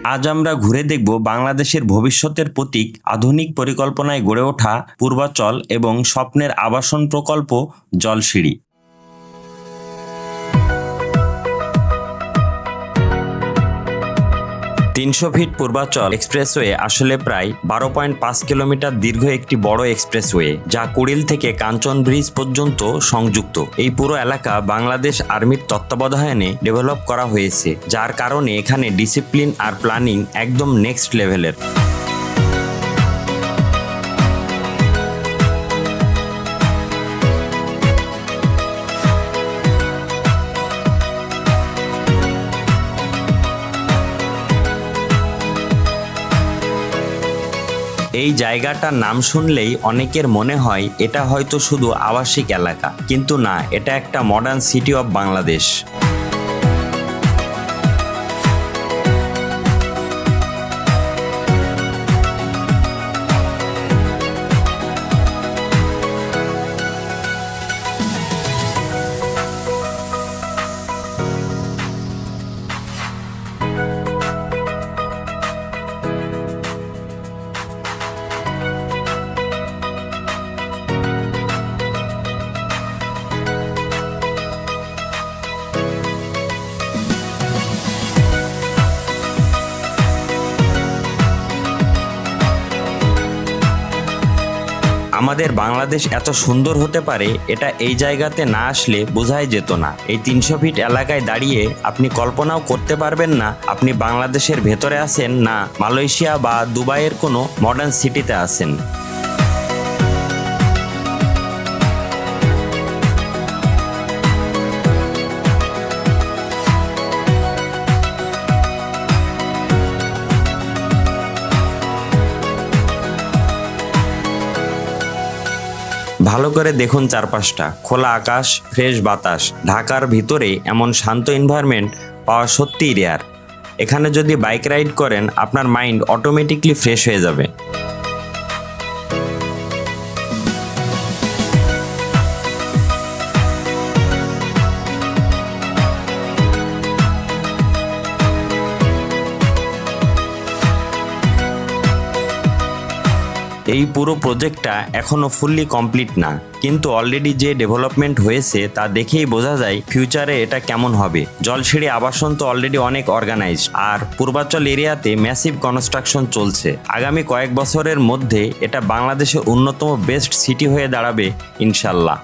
আজ আমরা ঘুরে দেখব বাংলাদেশের ভবিষ্যতের প্রতীক, আধুনিক পরিকল্পনায় গড়ে ওঠা পূর্বাচল এবং স্বপ্নের আবাসন প্রকল্প জলসিঁড়ি। 300 ফিট পূর্বাচল এক্সপ্রেসওয়ে আসলে প্রায় 12.5 কিলোমিটার দীর্ঘ একটি বড় এক্সপ্রেসওয়ে, যা কুড়িল থেকে কাঞ্চন ব্রিজ পর্যন্ত সংযুক্ত। এই পুরো এলাকা বাংলাদেশ আর্মির তত্ত্বাবধানে ডেভেলপ করা হয়েছে, যার কারণে এখানে ডিসিপ্লিন আর প্ল্যানিং একদম নেক্সট লেভেলের। এই জায়গাটার নাম শুনলেই অনেকের মনে হয় এটা হয়তো শুধু আবাসিক এলাকা, কিন্তু না, এটা একটা মডার্ন সিটি অফ বাংলাদেশ। আমাদের বাংলাদেশ এত সুন্দর হতে পারে এটা এই জায়গাতে না আসলে বোঝাই যেত না। এই 300 ফিট এলাকায় দাঁড়িয়ে আপনি কল্পনাও করতে পারবেন না আপনি বাংলাদেশের ভেতরে আছেন, না মালয়েশিয়া বা দুবাইয়ের কোনো মডার্ন সিটিতে আছেন। ভালো করে দেখুন চারপাশটা, খোলা আকাশ, ফ্রেশ বাতাস। ঢাকার ভিতরে এমন শান্ত এনভায়রনমেন্ট পাওয়া সত্যিই রেয়ার। এখানে যদি বাইক রাইড করেন আপনার মাইন্ড অটোমেটিকলি ফ্রেশ হয়ে যাবে। এই পুরো প্রজেক্টটা এখনো ফুললি কমপ্লিট না, কিন্তু অলরেডি যে ডেভেলপমেন্ট হয়েছে তা দেখেই বোঝা যায় ফিউচারে এটা কেমন হবে। জলসিঁড়ি আবাসন তো অলরেডি অনেক অর্গানাইজড, আর পূর্বাচল এরিয়াতে ম্যাসিভ কনস্ট্রাকশন চলছে। আগামী কয়েক বছরের মধ্যে এটা বাংলাদেশের অন্যতম বেস্ট সিটি হয়ে দাঁড়াবে ইনশাল্লাহ।